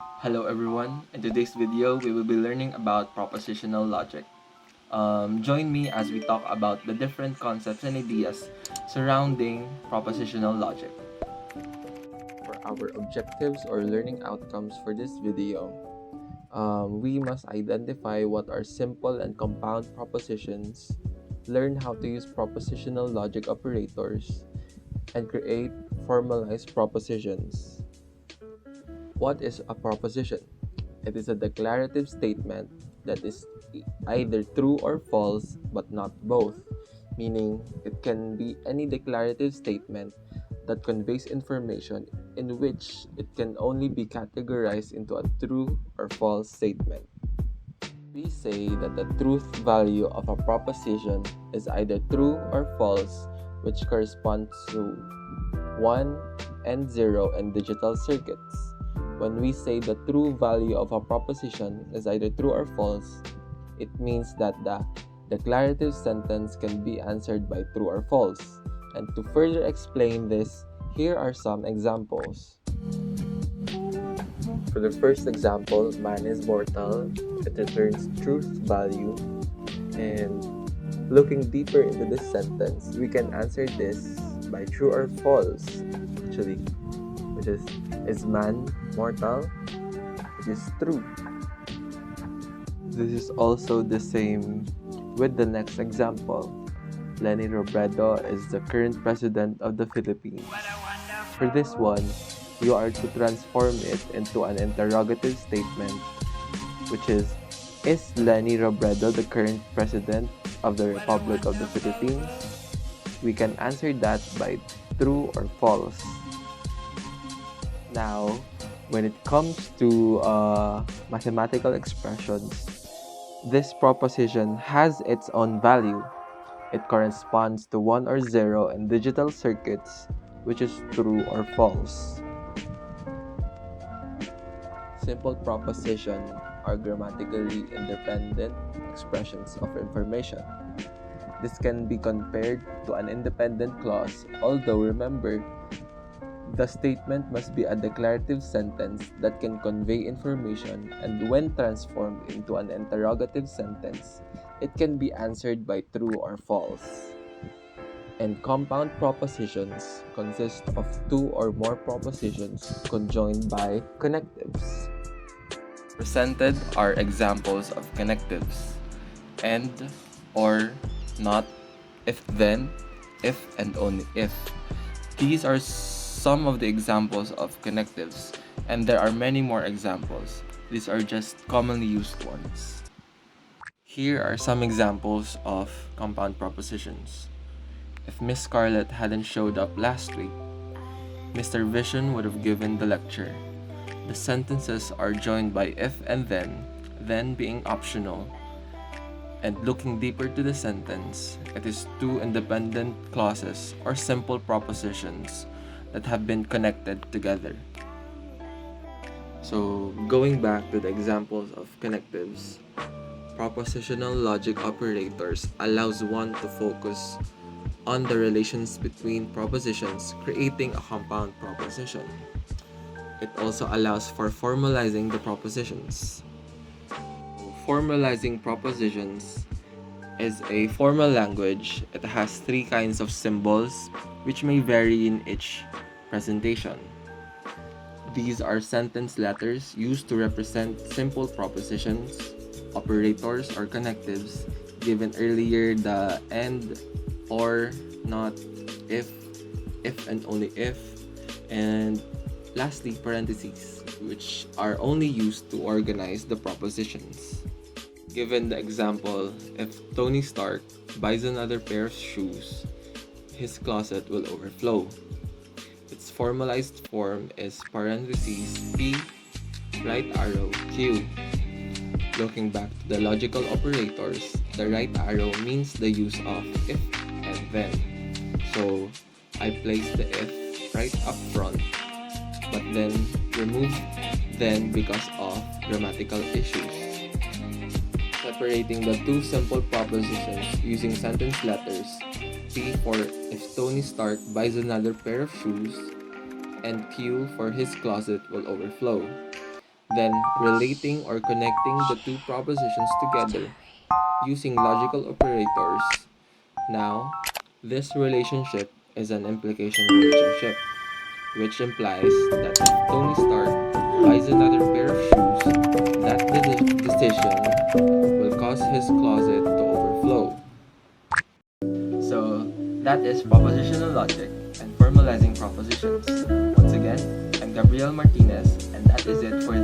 Hello everyone, in today's video we will be learning about propositional logic. Join me as we talk about the different concepts and ideas surrounding propositional logic. For our objectives or learning outcomes for this video, we must identify what are simple and compound propositions, learn how to use propositional logic operators, and create formalized propositions. What is a proposition? It is a declarative statement that is either true or false, but not both, meaning it can be any declarative statement that conveys information in which it can only be categorized into a true or false statement. We say that the truth value of a proposition is either true or false, which corresponds to 1 and 0 in digital circuits. When we say the true value of a proposition is either true or false, it means that the declarative sentence can be answered by true or false. And to further explain this, here are some examples. For the first example, man is mortal, it returns truth value. And looking deeper into this sentence, we can answer this by true or false, actually, which is man mortal? Which is true. This is also the same with the next example. Leni Robredo is the current president of the Philippines. For this one, you are to transform it into an interrogative statement, which is Leni Robredo the current president of the Republic of the Philippines? We can answer that by true or false. Now, when it comes to mathematical expressions, this proposition has its own value. It corresponds to 1 or 0 in digital circuits, which is true or false. Simple propositions are grammatically independent expressions of information. This can be compared to an independent clause, although remember, the statement must be a declarative sentence that can convey information, and when transformed into an interrogative sentence, it can be answered by true or false. And compound propositions consist of two or more propositions conjoined by connectives. Presented are examples of connectives: and, or, not, if then, if and only if. These are some of the examples of connectives, and there are many more examples. These are just commonly used ones. Here are some examples of compound propositions. If Miss Scarlett hadn't showed up last week, Mr. Vision would have given the lecture. The sentences are joined by if and then being optional. And looking deeper to the sentence, it is two independent clauses or simple propositions that have been connected together. So, going back to the examples of connectives, propositional logic operators allows one to focus on the relations between propositions, creating a compound proposition. It also allows for formalizing the propositions. Formalizing propositions is a formal language. It has three kinds of symbols which may vary in each presentation. These are sentence letters used to represent simple propositions, operators or connectives given earlier, the and, or, not, if and only if, and lastly parentheses, which are only used to organize the propositions. Given the example, if Tony Stark buys another pair of shoes, his closet will overflow. Its formalized form is parentheses P, right arrow, Q. Looking back to the logical operators, the right arrow means the use of if and then. So, I place the if right up front, but then remove then because of grammatical issues. Separating the two simple propositions using sentence letters, P for if Tony Stark buys another pair of shoes, and Q for his closet will overflow. then relating or connecting the two propositions together using logical operators. Now, this relationship is an implication relationship, which implies that if Tony Stark buys another pair of shoes, that decision will cause his closet to overflow. So, that is propositional logic and formalizing propositions. Once again, I'm Gabriel Martinez, and that is it for